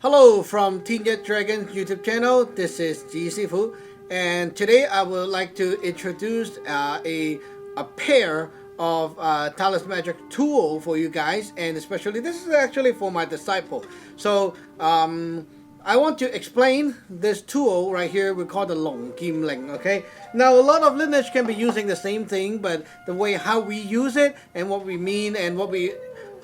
Hello from Teen Yet Dragon YouTube channel. This is Ji Sifu, and today I would like to introduce a pair of Taoist Magic tool for you guys, and especially this is actually for my disciple. So I want to explain this tool right here. We call the Long Kim Ling. Okay. Now a lot of lineage can be using the same thing, but the way how we use it and what we mean and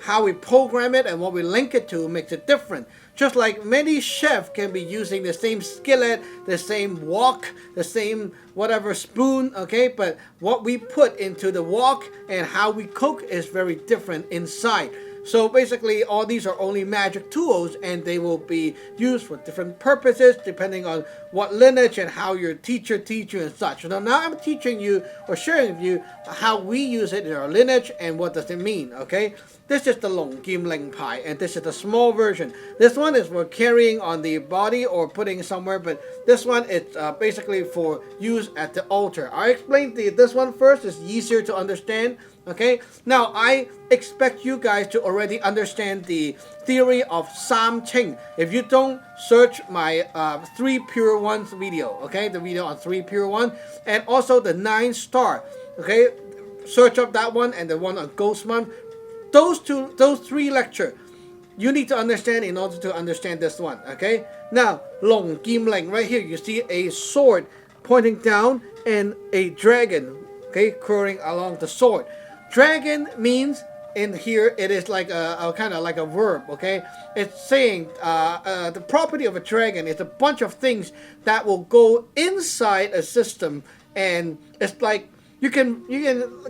how we program it and what we link it to makes it different. Just like many chefs can be using the same skillet, the same wok, the same whatever spoon, okay? But what we put into the wok and how we cook is very different inside. So basically all these are only magic tools, and they will be used for different purposes depending on what lineage and how your teacher teach you and such. So now I'm teaching you or sharing with you how we use it in our lineage and what does it mean, okay? This is the Long Kim Ling Pai, and this is the small version. This one is for carrying on the body or putting somewhere, but this one is basically for use at the altar. I explained this one first. It's easier to understand. Okay, now I expect you guys to already understand the theory of Sam Ching. If you don't, search my 3 Pure Ones video, okay, the video on 3 Pure One, and also the 9 Star, okay, search up that one and the one on Ghost Month. Those 3 lecture you need to understand in order to understand this one, okay? Now, Long Kim Ling, right here, you see a sword pointing down and a dragon, okay, curling along the sword. Dragon means in here it is like a kind of like a verb, okay? It's saying the property of a dragon is a bunch of things that will go inside a system, and it's like you can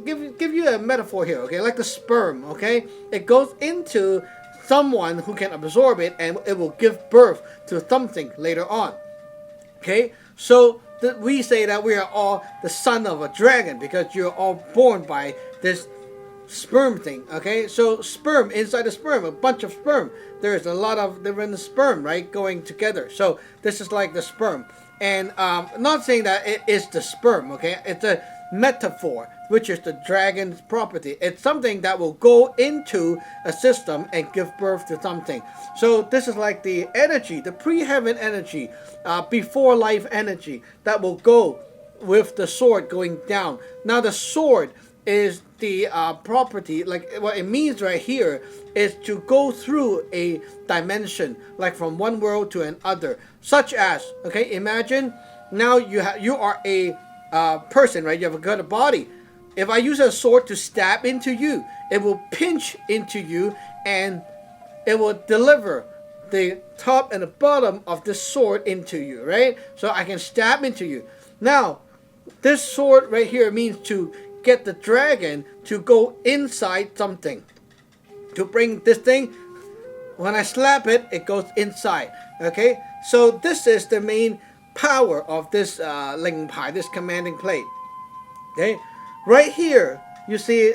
give you a metaphor here, okay? Like the sperm, okay? It goes into someone who can absorb it, and it will give birth to something later on, okay? So we say that we are all the son of a dragon because you're all born by this sperm thing, okay? So sperm, inside the sperm, a bunch of sperm. There's a lot of different sperm, right, going together. So this is like the sperm. And not saying that it is the sperm, okay? It's a metaphor, which is the dragon's property. It's something that will go into a system and give birth to something. So this is like the energy, the pre-heaven energy, before life energy that will go with the sword going down. Now the sword is the property, like what it means right here is to go through a dimension, like from one world to another, such as, okay, imagine now you are a person, right? You have got a body. If I use a sword to stab into you, it will pinch into you and it will deliver the top and the bottom of the sword into you, right? So I can stab into you. Now this sword right here means to get the dragon to go inside something, to bring this thing. When I slap it, it goes inside, okay? So this is the main power of this Ling Pai, this commanding plate, okay? Right here you see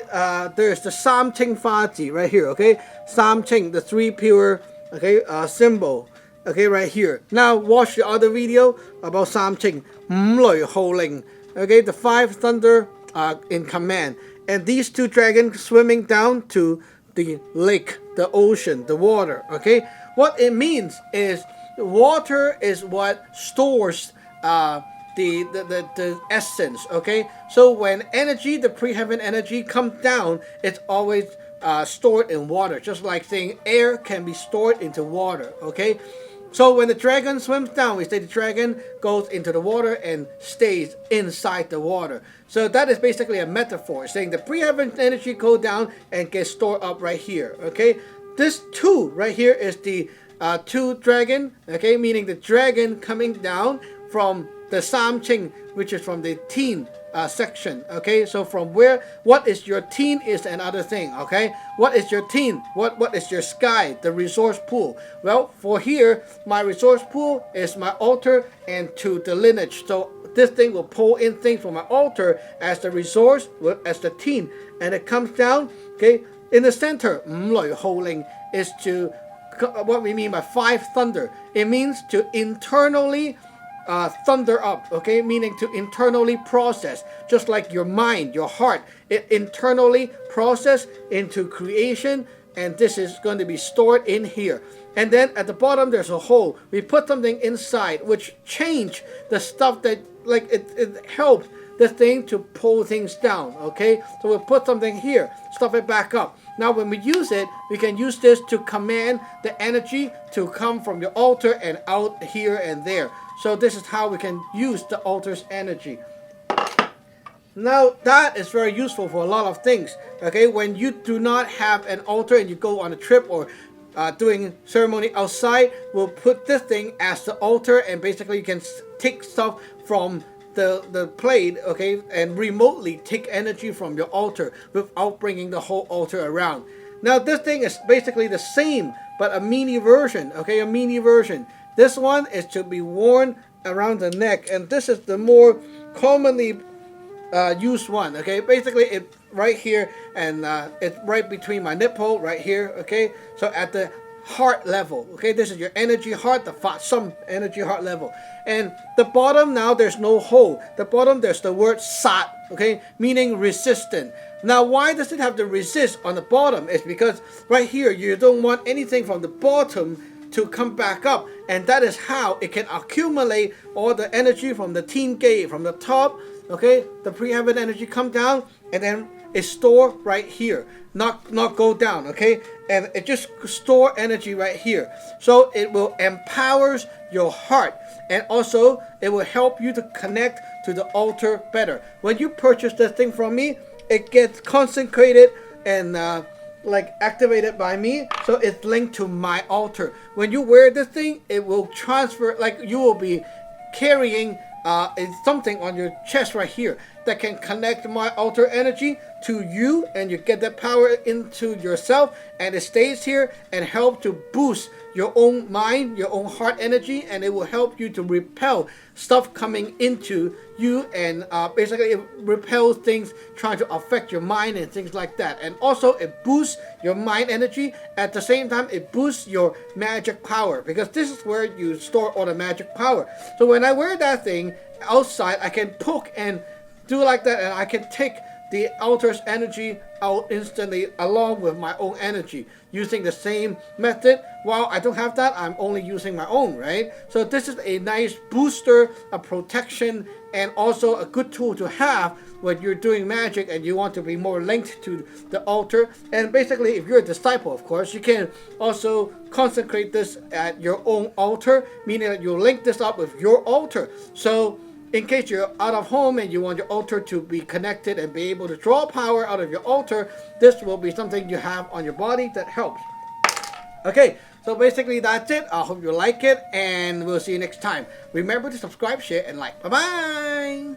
there's the Sam Ching Fa Ji right here, okay? Sam Ching, the 3 pure, okay, symbol, okay, right here. Now watch the other video about Sam Ching, okay, the 5 thunder in command, and these 2 dragons swimming down to the lake, the ocean, the water, okay? What it means is water is what stores the essence, okay? So when energy, the pre-heaven energy comes down, it's always stored in water, just like saying air can be stored into water, okay? So when the dragon swims down, we say the dragon goes into the water and stays inside the water. So that is basically a metaphor, saying the pre-heaven energy go down and gets stored up right here, okay? This 2 right here is the 2 dragon, okay, meaning the dragon coming down from the Sam Ching, which is from the teen section, okay? So from where, what is your teen is another thing, okay? What is your teen? What is your sky, the resource pool? Well, for here, my resource pool is my altar and to the lineage. So this thing will pull in things from my altar as the resource, as the teen, and it comes down, okay? In the center, holding is to what we mean by 5 thunder. It means to internally thunder up, okay, meaning to internally process, just like your mind, your heart, it internally process into creation and this is going to be stored in here. And then at the bottom there's a hole. We put something inside which change the stuff that, like, it helps the thing to pull things down. Okay, so we'll put something here, stuff it back up. Now when we use it, we can use this to command the energy to come from the altar and out here and there. So this is how we can use the altar's energy. Now that is very useful for a lot of things. Okay, when you do not have an altar and you go on a trip or doing ceremony outside, we'll put this thing as the altar, and basically you can take stuff from the plate, okay, and remotely take energy from your altar without bringing the whole altar around. Now this thing is basically the same, but a mini version, okay, a mini version. This one is to be worn around the neck, and this is the more commonly used one. Okay, basically it right here, and it's right between my nipple right here. Okay, so at the heart level, okay, this is your energy heart, the some energy heart level. And the bottom, now there's no hole. The bottom there's the word sat, okay, meaning resistant. Now why does it have the resist on the bottom? It's because right here you don't want anything from the bottom to come back up, and that is how it can accumulate all the energy from the teen gate, from the top. Okay, the pre-heaven energy come down, and then it's stored right here, not go down. Okay, and it just store energy right here, so it will empowers your heart, and also it will help you to connect to the altar better. When you purchase this thing from me, it gets consecrated and like activated by me, so it's linked to my altar. When you wear this thing, it will transfer, like you will be carrying something on your chest right here that can connect my altar energy to you, and you get that power into yourself, and it stays here and help to boost your own mind, your own heart energy, and it will help you to repel stuff coming into you, and basically it repels things trying to affect your mind and things like that. And also it boosts your mind energy. At the same time, it boosts your magic power, because this is where you store all the magic power. So when I wear that thing outside, I can poke and do like that, and I can take the altar's energy out instantly along with my own energy using the same method. While I don't have that, I'm only using my own, right? So this is a nice booster, a protection, and also a good tool to have when you're doing magic and you want to be more linked to the altar. And basically, if you're a disciple, of course, you can also consecrate this at your own altar, meaning that you link this up with your altar. So in case you're out of home and you want your altar to be connected and be able to draw power out of your altar, this will be something you have on your body that helps. Okay, so basically that's it. I hope you like it, and we'll see you next time. Remember to subscribe, share, and like. Bye-bye!